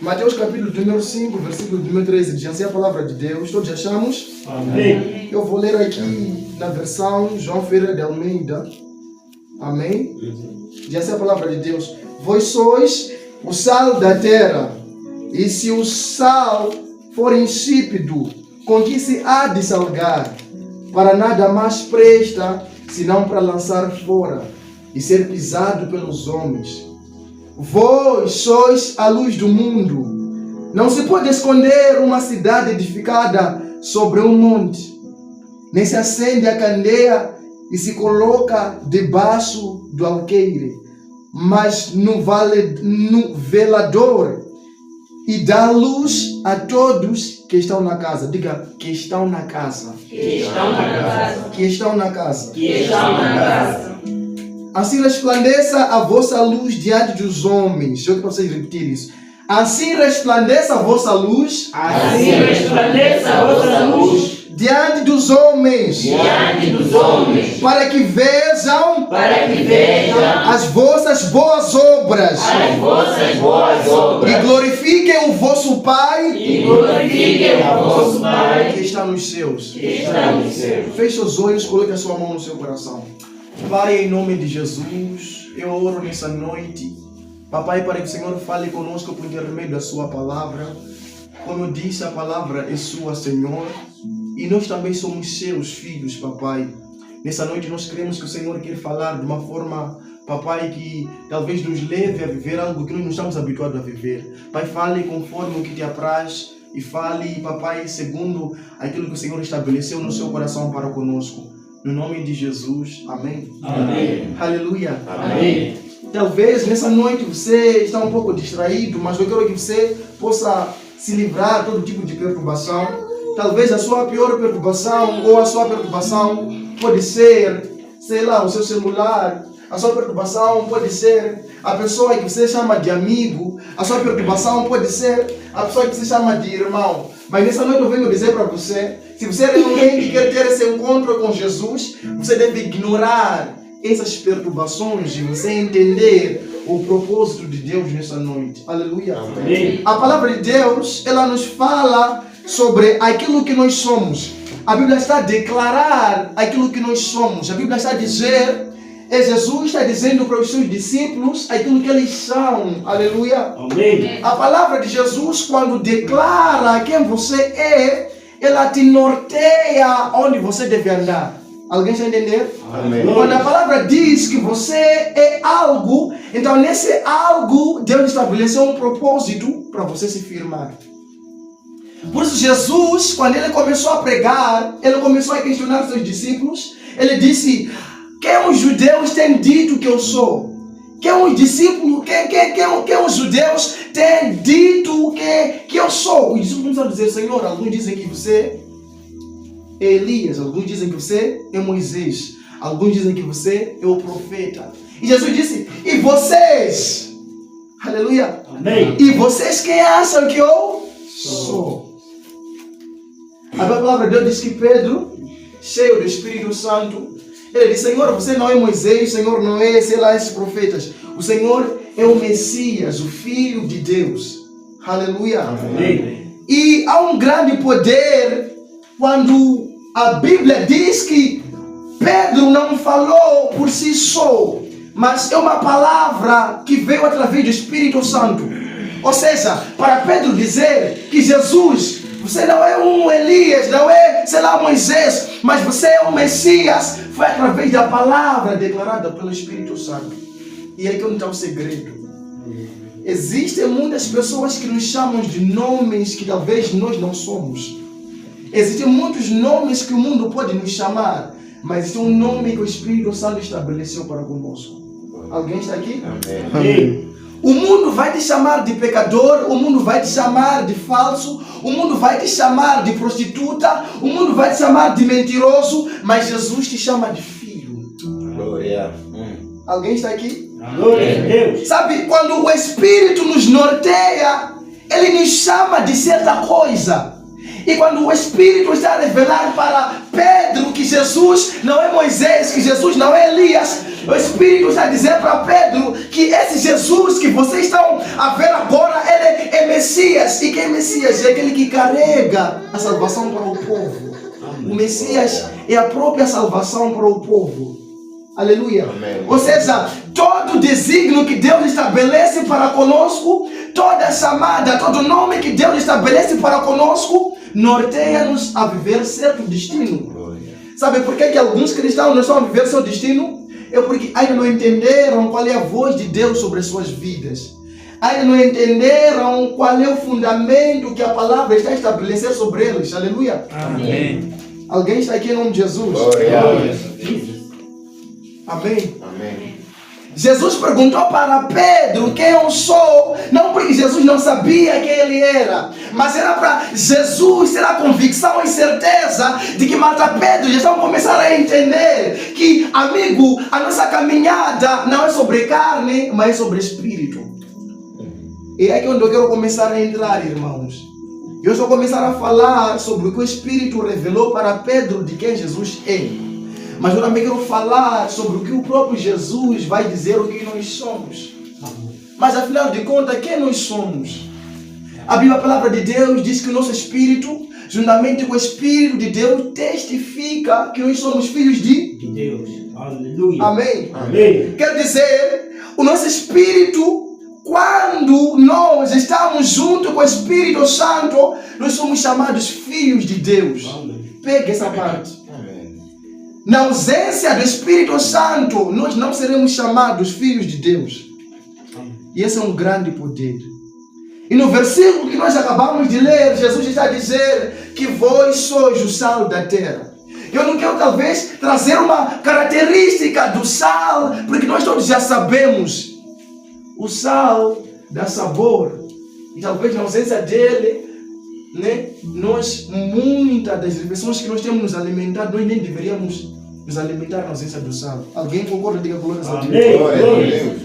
Mateus capítulo número 5, versículo número 13, diz assim a palavra de Deus. Todos achamos? Amém. Eu vou ler aqui na versão João Ferreira de Almeida. Amém? Diz assim a palavra de Deus. Vós sois o sal da terra, e se o sal for insípido, com que se há de salgar? Para nada mais presta, senão para lançar fora e ser pisado pelos homens. Vós sois a luz do mundo. Não se pode esconder uma cidade edificada sobre um monte, nem se acende a candeia e se coloca debaixo do alqueire, mas no velador, e dá luz a todos que estão na casa. Diga, que estão na casa. Que estão na casa. Que estão na casa. Que estão na casa. Assim resplandeça a vossa luz diante dos homens. Eu quero para vocês repetir isso. Assim resplandeça a vossa luz. Assim resplandeça a vossa luz diante dos homens. diante dos homens, Para que vejam para que vejam as vossas boas obras as vossas boas e obras glorifiquem o vosso Pai e glorifiquem o vosso Pai que está nos céus. que está no céu. Feche os olhos, coloque a sua mão no seu coração. Pai, em nome de Jesus, eu oro nessa noite, Papai, para que o Senhor fale conosco por intermédio da sua palavra. Como eu disse, a palavra é sua, Senhor, e nós também somos seus filhos, Papai. Nessa noite nós queremos que o Senhor quer falar de uma forma, Papai, que talvez nos leve a viver algo que nós não estamos habituados a viver. Pai, fale conforme o que te apraz e fale, Papai, segundo aquilo que o Senhor estabeleceu no seu coração para conosco. No nome de Jesus, amém. Amém. Aleluia. Amém. Talvez nessa noite você está um pouco distraído, mas eu quero que você possa se livrar de todo tipo de perturbação. Talvez a sua pior perturbação ou a sua perturbação pode ser, sei lá, o seu celular. A sua perturbação pode ser a pessoa que você chama de amigo. A sua perturbação pode ser a pessoa que você chama de irmão. Mas nessa noite eu venho dizer para você, se você realmente quer ter esse encontro com Jesus, você deve ignorar essas perturbações e você entender o propósito de Deus nessa noite. Aleluia. Amém. A palavra de Deus, ela nos fala sobre aquilo que nós somos. A Bíblia está a declarar aquilo que nós somos. A Bíblia está a dizer, Jesus está dizendo para os seus discípulos aquilo que eles são. Aleluia. Amém. A palavra de Jesus, quando declara quem você é, ela te norteia onde você deve andar. Alguém está entendendo? Amém. Quando a palavra diz que você é algo, então nesse algo Deus estabeleceu um propósito para você se firmar. Por isso Jesus, quando ele começou a pregar, ele começou a questionar seus discípulos. Ele disse: quem os judeus têm dito que eu sou? Quem os discípulos, quem os judeus têm dito que eu sou? Os discípulos começaram a dizer: Senhor, alguns dizem que você é Elias, alguns dizem que você é Moisés, alguns dizem que você é o profeta. E Jesus disse: e vocês? Aleluia. Amém. E vocês quem acham que eu sou? A palavra de Deus diz que Pedro, cheio do Espírito Santo, ele disse: Senhor, você não é Moisés, o Senhor não é, sei lá, esses profetas. O Senhor é o Messias, o Filho de Deus. Aleluia. Amém. E há um grande poder quando a Bíblia diz que Pedro não falou por si só, mas é uma palavra que veio através do Espírito Santo. Ou seja, para Pedro dizer que Jesus, você não é um Elias, não é, sei lá, Moisés, mas você é o Messias, foi através da palavra declarada pelo Espírito Santo. E aí que onde está o segredo. Existem muitas pessoas que nos chamam de nomes que talvez nós não somos. Existem muitos nomes que o mundo pode nos chamar, mas existe um nome que o Espírito Santo estabeleceu para conosco. Alguém está aqui? Amém. O mundo vai te chamar de pecador, o mundo vai te chamar de falso, o mundo vai te chamar de prostituta, o mundo vai te chamar de mentiroso, mas Jesus te chama de filho. Glória. Alguém está aqui? Glória a Deus. Sabe, quando o Espírito nos norteia, ele nos chama de certa coisa. E quando o Espírito está a revelar para Pedro que Jesus não é Moisés, que Jesus não é Elias, o Espírito está a dizer para Pedro que esse Jesus que vocês estão a ver agora, ele é Messias. quem é Messias? É aquele que carrega a salvação para o povo. O Messias é a própria salvação para o povo. Aleluia. Amém. Ou seja, todo o desígnio que Deus estabelece para conosco, toda a chamada, todo o nome que Deus estabelece para conosco, norteia-nos a viver certo destino. Sabe por que alguns cristãos não estão a viver seu destino? É porque ainda não entenderam qual é a voz de Deus sobre as suas vidas. Ainda não entenderam qual é o fundamento que a palavra está a estabelecer sobre eles. Aleluia. Amém. Alguém está aqui em nome de Jesus? Glória. Amém. Amém. Jesus perguntou para Pedro quem eu sou, não porque Jesus não sabia quem ele era, mas era para Jesus ter a convicção e certeza de que Marta e Pedro já estão começando a entender que, amigo, a nossa caminhada não é sobre carne, mas é sobre espírito. E é aqui onde eu quero começar a entrar, irmãos. Eu estou começar a falar sobre o que o Espírito revelou para Pedro de quem Jesus é. Mas eu também quero falar sobre o que o próprio Jesus vai dizer o que nós somos. Mas afinal de contas, quem nós somos? A Bíblia, a palavra de Deus, diz que o nosso espírito, juntamente com o Espírito de Deus, testifica que nós somos filhos de Deus. Aleluia. Amém. Amém. Quer dizer, o nosso espírito, quando nós estamos junto com o Espírito Santo, nós somos chamados filhos de Deus. Pegue essa parte. Na ausência do Espírito Santo, nós não seremos chamados filhos de Deus. E esse é um grande poder. E no versículo que nós acabamos de ler, Jesus está a dizer que vós sois o sal da terra. Eu não quero talvez trazer uma característica do sal, porque nós todos já sabemos. O sal dá sabor. E talvez na ausência dele, né, nós, muitas das refeições que nós temos nos alimentado, nós nem deveríamos nos alimentar na ausência do sal. Alguém concorda? Diga glória a Deus.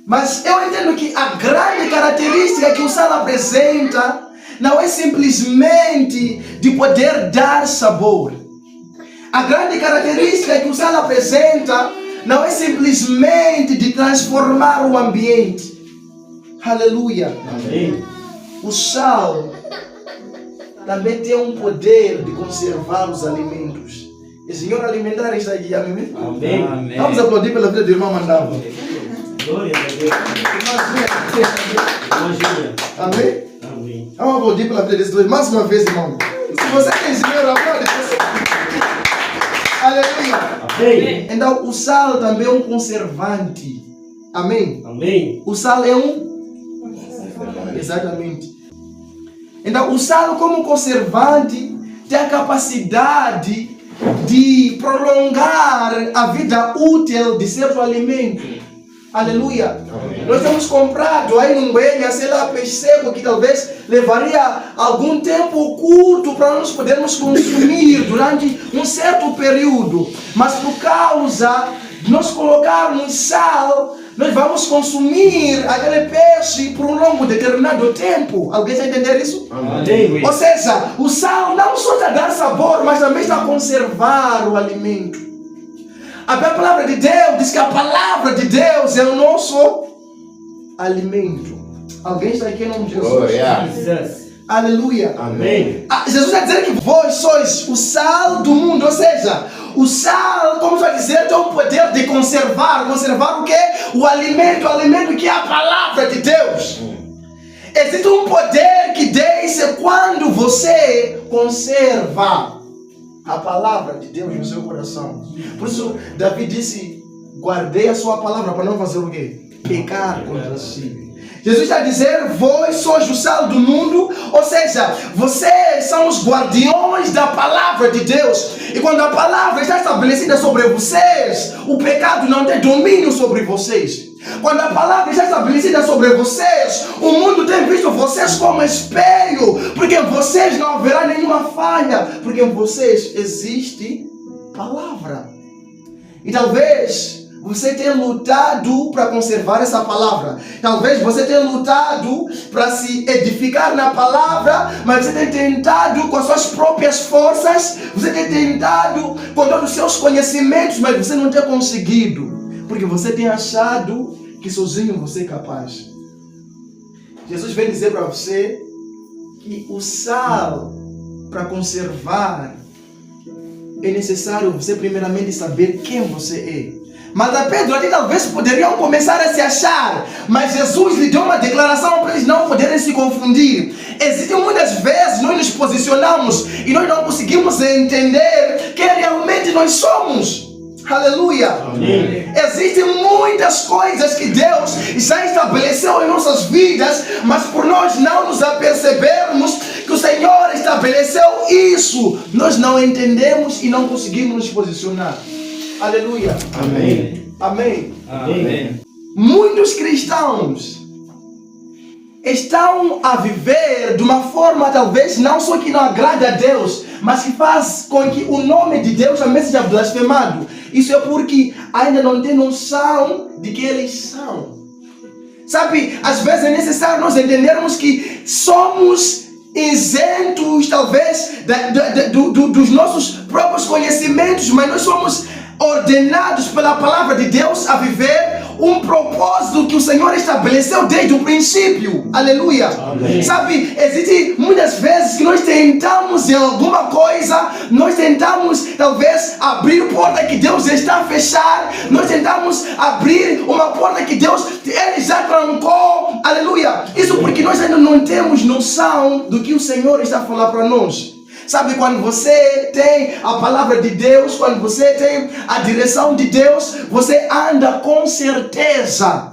Mas eu entendo que a grande característica que o sal apresenta não é simplesmente de poder dar sabor. A grande característica que o sal apresenta não é simplesmente de transformar o ambiente. Aleluia. Amém. O sal também tem um poder de conservar os alimentos. E o Senhor alimentar está aqui, amém? Amém. Vamos aplaudir pela vida do irmão Mandava. Glória a Deus. Imagina. Amém? Amém. Vamos aplaudir pela vida desses dois mais uma vez, irmão. Se você é engenheiro, aplaude. Aleluia. Amém. Então, o sal também é um conservante. Amém? Amém. O sal é um... Exatamente. Então, o sal como conservante tem a capacidade de prolongar a vida útil de certo alimento. Aleluia. Amém. Nós temos comprado aí num Goiânia, sei lá, peixe seco que talvez levaria algum tempo curto para nós podermos consumir durante um certo período. Mas por causa de nós colocarmos sal, nós vamos consumir aquele peixe por um longo determinado tempo. Alguém está entendendo isso? Amém. Ou seja, o sal não só está a dar sabor, mas também está a conservar o alimento. A palavra de Deus diz que a palavra de Deus é o nosso alimento. Alguém está aqui em nome de Jesus? Jesus. Aleluia. Amém. Jesus está dizendo que vós sois o sal do mundo. Ou seja, o sal, como vai dizer, tem o poder de conservar. Conservar o quê? O alimento que é a palavra de Deus. Existe um poder que desce quando você conserva a palavra de Deus no seu coração. Por isso, Davi disse, guardei a sua palavra para não fazer o quê? Pecar contra si. Jesus está a dizer, vós sois o sal do mundo, ou seja, vocês são os guardiões da palavra de Deus. E quando a palavra está estabelecida sobre vocês, o pecado não tem domínio sobre vocês. Quando a palavra está estabelecida sobre vocês, o mundo tem visto vocês como espelho, porque em vocês não haverá nenhuma falha, porque em vocês existe palavra. E talvez você tenha lutado para conservar essa palavra. Talvez você tenha lutado para se edificar na palavra, mas você tem tentado com as suas próprias forças, você tem tentado com todos os seus conhecimentos, mas você não tem conseguido. Porque você tem achado que sozinho você é capaz. Jesus vem dizer para você que o sal, para conservar, é necessário você primeiramente saber quem você é. Mas a Pedro ali talvez poderiam começar a se achar, mas Jesus lhe deu uma declaração para eles não poderem se confundir. Existem muitas vezes nós nos posicionamos e nós não conseguimos entender quem realmente nós somos. Aleluia! Amém. Existem muitas coisas que Deus já estabeleceu em nossas vidas, mas por nós não nos apercebermos que o Senhor estabeleceu isso, nós não entendemos e não conseguimos nos posicionar. Aleluia! Amém. Amém. Amém. Muitos cristãos estão a viver de uma forma talvez não só que não agrada a Deus, mas que faz com que o nome de Deus também seja blasfemado. Isso é porque ainda não tem noção de que eles são. Sabe, às vezes é necessário nós entendermos que somos isentos talvez dos nossos próprios conhecimentos, mas nós somos ordenados pela palavra de Deus a viver um propósito que o Senhor estabeleceu desde o princípio. Aleluia. Amém. Sabe, existe muitas vezes que nós tentamos em alguma coisa, nós tentamos talvez abrir porta que Deus está a fechar, nós tentamos abrir uma porta que Deus ele já trancou. Aleluia. Isso porque nós ainda não temos noção do que o Senhor está a falar para nós. Sabe, quando você tem a palavra de Deus, quando você tem a direção de Deus, você anda com certeza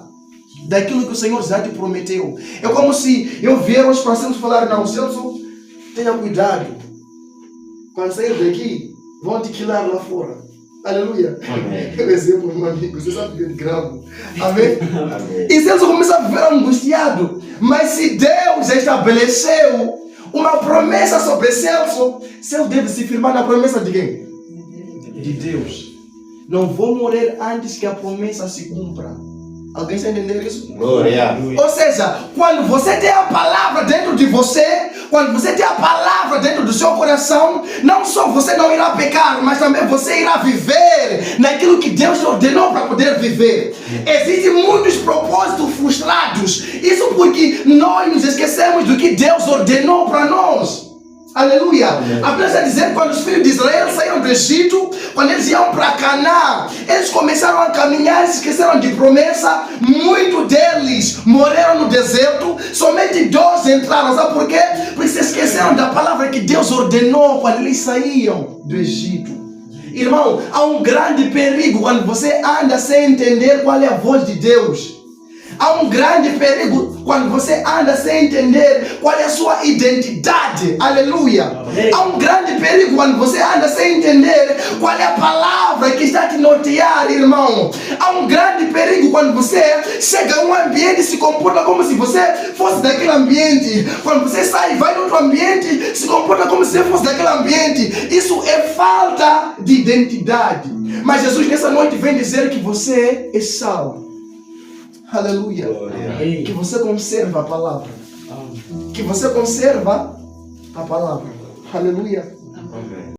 daquilo que o Senhor já te prometeu. É como se eu vier hoje para Celso falar, não, Celso, tenha cuidado. Quando sair daqui, vão te quilar lá fora. Aleluia. Amém. Eu exemplo, meu amigo, você sabe que eu gravo. Amém? Amém. E Celso começa a viver angustiado. Mas se Deus estabeleceu uma promessa sobre Celso, Celso deve se firmar na promessa de quem? De Deus. Não vou morrer antes que a promessa se cumpra. Alguém está entendendo isso? Glória. Ou seja, quando você tem a palavra dentro de você, quando você tem a palavra dentro do seu coração, não só você não irá pecar, mas também você irá viver naquilo que Deus te ordenou para poder viver. Existem muitos propósitos frustrados. Isso porque nós nos esquecemos do que Deus ordenou para nós. Aleluia. A Bíblia está dizendo que quando os filhos de Israel saíram do Egito, quando eles iam para Canaã, eles começaram a caminhar, se esqueceram de promessa. Muitos deles morreram no deserto, somente 12 entraram. Sabe por quê? Porque se esqueceram da palavra que Deus ordenou quando eles saíam do Egito. Irmão, há um grande perigo quando você anda sem entender qual é a voz de Deus. Há um grande perigo quando você anda sem entender qual é a sua identidade. Aleluia. Amém. Há um grande perigo quando você anda sem entender qual é a palavra que está a te nortear, irmão. Há um grande perigo quando você chega a um ambiente e se comporta como se você fosse daquele ambiente. Quando você sai e vai em outro ambiente, se comporta como se você fosse daquele ambiente. Isso é falta de identidade. Mas Jesus nessa noite vem dizer que você é salvo. Aleluia. Glória. Que você conserva a palavra. Amém. Que você conserva a palavra. Aleluia.